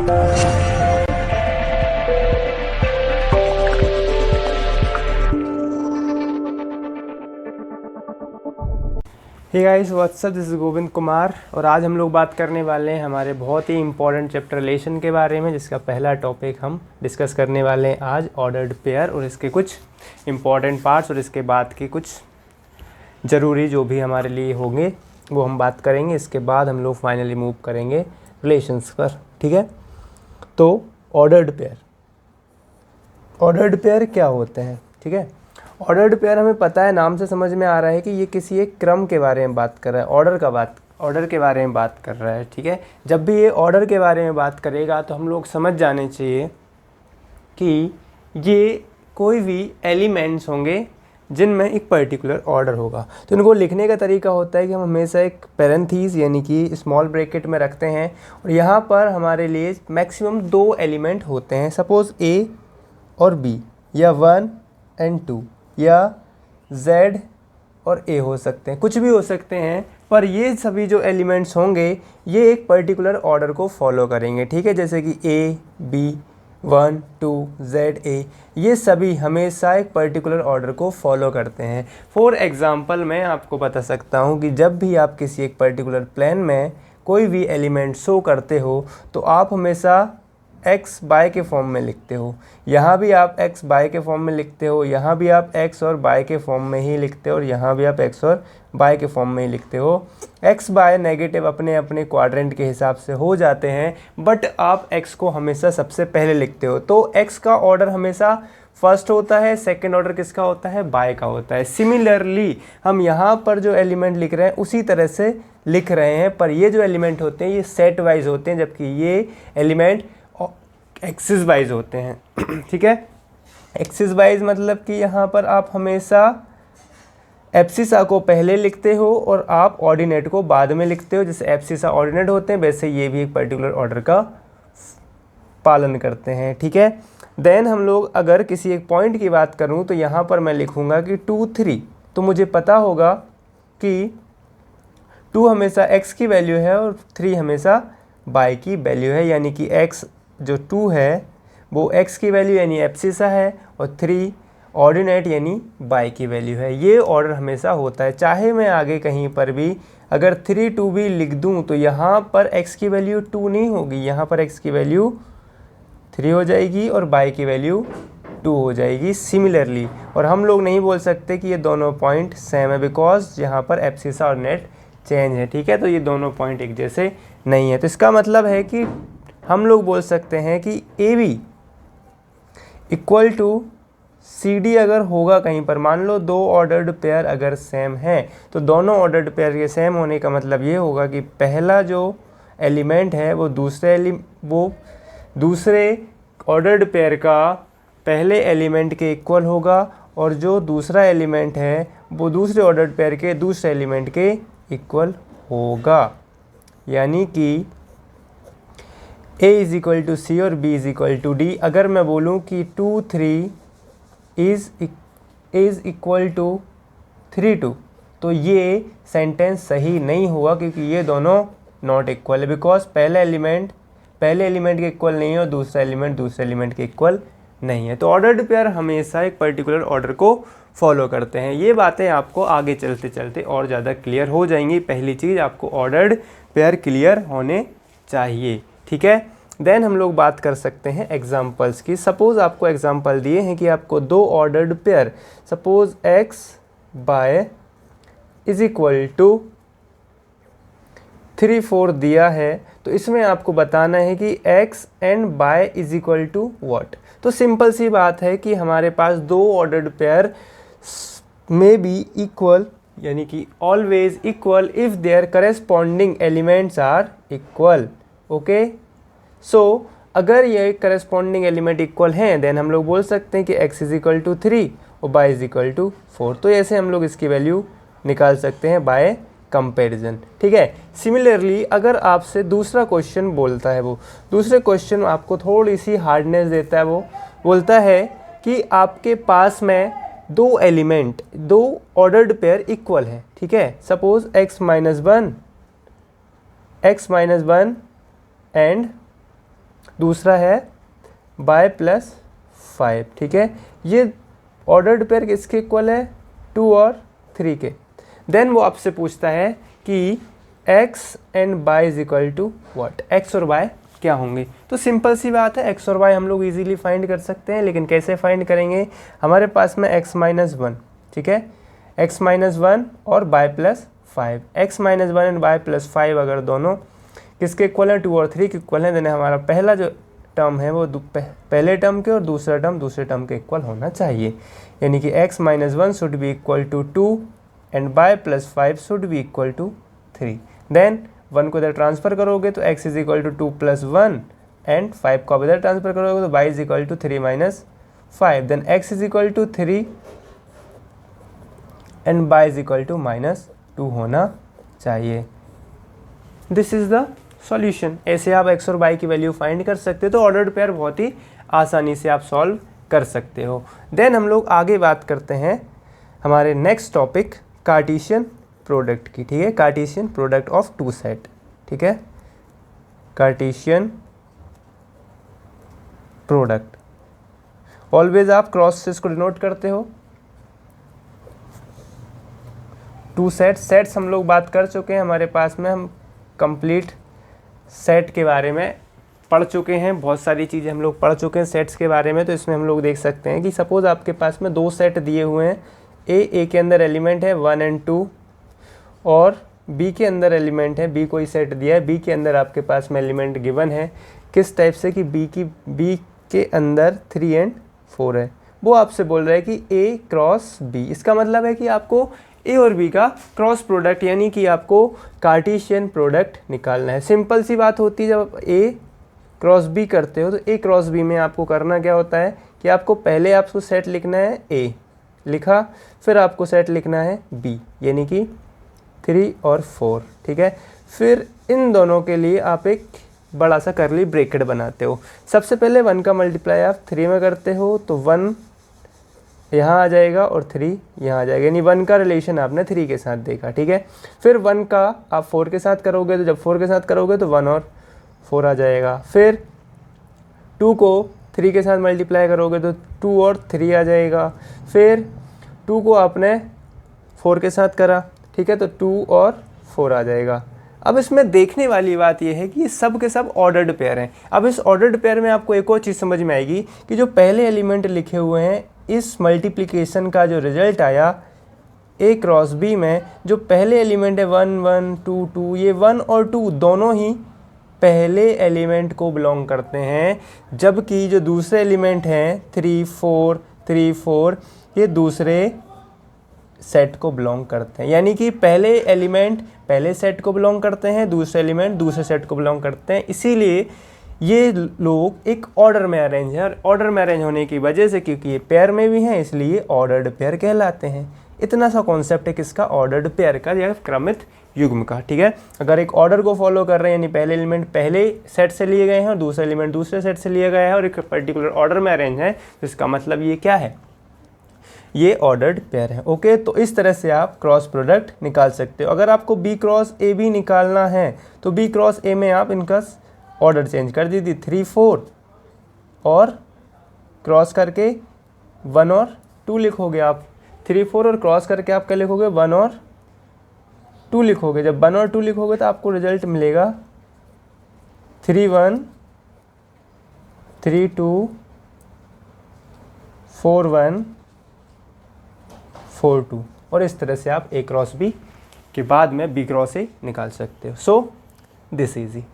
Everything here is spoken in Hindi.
Hey guys what's up, this is Govind Kumar और आज हम लोग बात करने वाले हैं हमारे बहुत ही इंपॉर्टेंट चैप्टर रिलेशन के बारे में, जिसका पहला टॉपिक हम डिस्कस करने वाले हैं आज ऑर्डर्ड पेयर और इसके कुछ इंपॉर्टेंट पार्ट्स और इसके बाद के कुछ ज़रूरी जो भी हमारे लिए होंगे वो हम बात करेंगे। इसके बाद हम लोग फाइनली मूव करेंगे रिलेशंस पर, ठीक है। तो ऑर्डर्ड पेयर क्या होते हैं, ठीक है। ऑर्डर्ड पेयर हमें पता है, नाम से समझ में आ रहा है कि ये किसी एक क्रम के बारे में बात कर रहा है, ऑर्डर के बारे में बात कर रहा है, ठीक है। जब भी ये ऑर्डर के बारे में बात करेगा तो हम लोग समझ जाने चाहिए कि ये कोई भी एलिमेंट्स होंगे जिनमें एक पर्टिकुलर ऑर्डर होगा। तो इनको लिखने का तरीका होता है कि हम हमेशा एक पैरेंथीज यानी कि स्मॉल ब्रैकेट में रखते हैं और यहाँ पर हमारे लिए मैक्सिमम 2 एलिमेंट होते हैं। सपोज़ A और B या 1 and 2 या Z और A हो सकते हैं, कुछ भी हो सकते हैं, पर ये सभी जो एलिमेंट्स होंगे ये एक पर्टिकुलर ऑर्डर को फॉलो करेंगे, ठीक है। जैसे कि A, B, 1, 2, Z, A, ये सभी हमेशा एक पर्टिकुलर ऑर्डर को फॉलो करते हैं। फॉर एग्ज़ाम्पल मैं आपको बता सकता हूँ कि जब भी आप किसी एक पर्टिकुलर प्लेन में कोई भी एलिमेंट शो करते हो तो आप हमेशा x बाय के फॉर्म में लिखते हो, यहाँ भी आप x बाय के फॉर्म में लिखते हो, यहाँ भी आप x और बाय के फॉर्म में ही लिखते हो और यहाँ भी आप x और बाय के फॉर्म में ही लिखते हो। x बाय नेगेटिव अपने अपने क्वाड्रेंट के हिसाब से हो जाते हैं, बट आप x को हमेशा सबसे पहले लिखते हो। तो x का ऑर्डर हमेशा फर्स्ट होता है, सेकेंड ऑर्डर किसका होता है, बाय का होता है। सिमिलरली हम यहाँ पर जो एलिमेंट लिख रहे हैं उसी तरह से लिख रहे हैं, पर ये जो एलिमेंट होते हैं ये सेट वाइज होते हैं, जबकि ये एलिमेंट एक्सिस वाइज होते हैं, ठीक है। एक्सिस वाइज मतलब कि यहाँ पर आप हमेशा एब्सिसा को पहले लिखते हो और आप ऑर्डिनेट को बाद में लिखते हो। जैसे एब्सिसा ऑर्डिनेट होते हैं वैसे ये भी एक पर्टिकुलर ऑर्डर का पालन करते हैं, ठीक है। देन हम लोग अगर किसी एक पॉइंट की बात करूँ तो यहाँ पर मैं लिखूँगा कि 2, 3, तो मुझे पता होगा कि 2 हमेशा x की वैल्यू है और 3 हमेशा y की वैल्यू है, यानी कि x जो 2 है वो x की वैल्यू यानी एब्सिसा है और 3 ऑर्डिनेट यानी y की वैल्यू है। ये ऑर्डर हमेशा होता है, चाहे मैं आगे कहीं पर भी अगर 3, 2 भी लिख दूं तो यहाँ पर x की वैल्यू 2 नहीं होगी, यहाँ पर x की वैल्यू 3 हो जाएगी और y की वैल्यू 2 हो जाएगी सिमिलरली। और हम लोग नहीं बोल सकते कि ये दोनों पॉइंट सेम है, बिकॉज यहाँ पर एब्सिसा और नेट चेंज है, ठीक है। तो ये दोनों पॉइंट एक जैसे नहीं है। तो इसका मतलब है कि हम लोग बोल सकते हैं कि AB इक्वल टू CD अगर होगा कहीं पर, मान लो 2 ऑर्डर्ड पेयर अगर सेम है तो दोनों ऑर्डर्ड पेयर के सेम होने का मतलब ये होगा कि पहला जो एलिमेंट है वो दूसरे ऑर्डर्ड पेयर का पहले एलिमेंट के इक्वल होगा और जो दूसरा एलिमेंट है वो दूसरे ऑर्डर्ड पेयर के दूसरे एलिमेंट के इक्वल होगा। यानी कि A is equal to C और B is equal to D। अगर मैं बोलूँ कि 2, 3 इज़ इक्वल टू 3, 2, तो ये सेंटेंस सही नहीं हुआ, क्योंकि ये दोनों नॉट इक्वल है, बिकॉज पहले एलिमेंट के इक्वल नहीं है और दूसरा एलिमेंट दूसरे एलिमेंट के इक्वल नहीं है। तो ऑर्डर्ड पेयर हमेशा एक पर्टिकुलर ऑर्डर को फॉलो करते हैं। ये बातें आपको आगे चलते चलते और ज़्यादा क्लियर हो जाएंगी। पहली चीज़, आपको ऑर्डर्ड पेयर क्लियर होने चाहिए, ठीक है। देन हम लोग बात कर सकते हैं एग्जाम्पल्स की। सपोज़ आपको एग्जाम्पल दिए हैं कि आपको 2 ordered pair, suppose x by is equal to 3, 4 दिया है, तो इसमें आपको बताना है कि x and by is equal to what. तो सिंपल सी बात है कि हमारे पास 2 ऑर्डर्ड पेयर में बी इक्वल यानी कि always equal if their corresponding elements are equal, okay. So अगर ये करस्पॉन्डिंग एलिमेंट इक्वल हैं देन हम लोग बोल सकते हैं कि x इज इक्वल टू 3 और y इज इक्वल टू 4। तो ऐसे हम लोग इसकी वैल्यू निकाल सकते हैं बाय कंपैरिजन, ठीक है। सिमिलरली अगर आपसे दूसरा क्वेश्चन बोलता है, वो दूसरे क्वेश्चन आपको थोड़ी सी हार्डनेस देता है, वो बोलता है कि आपके पास में 2 ऑर्डर्ड पेयर इक्वल है, ठीक है। सपोज x-1 एंड दूसरा है बाय प्लस 5, ठीक है। ये ऑर्डर्ड पेयर किसके इक्वल है, 2 और 3 के। देन वो आपसे पूछता है कि x and y is equal to what, x और y क्या होंगे। तो सिंपल सी बात है, x और y हम लोग इजीली फाइंड कर सकते हैं, लेकिन कैसे फाइंड करेंगे। हमारे पास में x माइनस 1, ठीक है, x माइनस 1 और y plus 5, x minus 1 and y plus 5 अगर दोनों किसके इक्वल है, 2 और 3 के इक्वल है, देन हमारा पहला जो टर्म है वो पहले टर्म के और दूसरा टर्म दूसरे टर्म के इक्वल होना चाहिए। यानी कि x minus 1 should be equal to 2 and y plus 5 should be equal to 3। Then 1 को इधर ट्रांसफर करोगे तो x is equal to 2 plus 1 and 5 को आप इधर ट्रांसफर करोगे तो y is equal to 3 minus 5। Then x is equal to 3 and y is equal to minus 2 होना चाहिए। This is the solution. ऐसे आप x और y की वैल्यू फाइंड कर सकते हो। तो ऑर्डर्ड पेयर बहुत ही आसानी से आप सॉल्व कर सकते हो। देन हम लोग आगे बात करते हैं हमारे नेक्स्ट टॉपिक कार्टेशियन प्रोडक्ट की, ठीक है। Cartesian product of two set, ठीक है, कार्टेशियन प्रोडक्ट। ऑलवेज आप क्रॉस से इसको डिनोट करते हो। टू सेट्स हम लोग बात कर चुके हैं, हमारे पास में हम कंप्लीट सेट के बारे में पढ़ चुके हैं, बहुत सारी चीज़ें हम लोग पढ़ चुके हैं सेट्स के बारे में। तो इसमें हम लोग देख सकते हैं कि सपोज़ आपके पास में 2 सेट दिए हुए हैं, ए के अंदर एलिमेंट है 1 एंड 2 और बी के अंदर एलिमेंट है, बी कोई सेट दिया है, बी के अंदर आपके पास में एलिमेंट गिवन है किस टाइप से कि बी के अंदर 3 एंड 4 है। वो आपसे बोल रहा है कि ए क्रॉस बी, इसका मतलब है कि आपको ए और बी का क्रॉस प्रोडक्ट यानी कि आपको कार्टेशियन प्रोडक्ट निकालना है। सिंपल सी बात होती है, जब ए क्रॉस बी करते हो तो ए क्रॉस बी में आपको करना क्या होता है कि आपको पहले आपको सेट लिखना है ए लिखा, फिर आपको सेट लिखना है बी यानी कि 3 और 4, ठीक है। फिर इन दोनों के लिए आप एक बड़ा सा करली ब्रैकेट बनाते हो। सबसे पहले 1 का मल्टीप्लाई आप 3 में करते हो तो 1 यहाँ आ जाएगा और 3 यहाँ आ जाएगा, यानी 1 का रिलेशन आपने 3 के साथ देखा, ठीक है। फिर 1 का आप 4 के साथ करोगे तो जब 4 के साथ करोगे तो 1 और 4 आ जाएगा। फिर 2 को 3 के साथ मल्टीप्लाई करोगे तो 2 और 3 आ जाएगा। फिर 2 को आपने 4 के साथ करा, ठीक है, तो 2 और 4 आ जाएगा। अब इसमें देखने वाली बात यह है कि ये सब के सब ऑर्डर्ड पेयर हैं। अब इस ऑर्डर्ड पेयर में आपको एक और चीज़ समझ में आएगी कि जो पहले एलिमेंट लिखे हुए हैं, इस मल्टीप्लिकेशन का जो रिजल्ट आया ए क्रॉस बी में, जो पहले एलिमेंट है 1 1 2 2, ये 1 और 2 दोनों ही पहले एलिमेंट को बिलोंग करते हैं, जबकि जो दूसरे एलिमेंट हैं 3 4 3 4 ये दूसरे सेट को बिलोंग करते हैं। यानी कि पहले एलिमेंट पहले सेट को बिलोंग करते हैं, दूसरे एलिमेंट दूसरे सेट को बिलोंग करते हैं। इसीलिए ये लोग एक ऑर्डर में अरेंज है, और ऑर्डर में अरेंज होने की वजह से क्योंकि ये पेयर में भी हैं इसलिए ऑर्डर्ड पेयर कहलाते हैं। इतना सा कॉन्सेप्ट है किसका, ऑर्डर्ड पेयर का या क्रमित युग्म का, ठीक है। अगर एक ऑर्डर को फॉलो कर रहे हैं यानी पहले एलिमेंट पहले सेट से लिए गए हैं और दूसरे एलिमेंट दूसरे सेट से लिए गए हैं और एक पर्टिकुलर ऑर्डर में अरेंज है, तो इसका मतलब ये क्या है, ये ऑर्डर्ड पेयर है। ओके, तो इस तरह से आप क्रॉस प्रोडक्ट निकाल सकते हो। अगर आपको बी क्रॉस ए भी निकालना है तो बी क्रॉस ए में आप इनका ऑर्डर चेंज कर दीजिए, 3 4 और क्रॉस करके 1 और 2 लिखोगे आप, 3 4 और क्रॉस करके आप क्या लिखोगे, 1 और 2 लिखोगे। जब 1 और 2 लिखोगे तो आपको रिजल्ट मिलेगा 3 1 3 2 4 1 4 2, और इस तरह से आप ए क्रॉस बी के बाद में बी क्रॉस ए निकाल सकते हो। So this easy.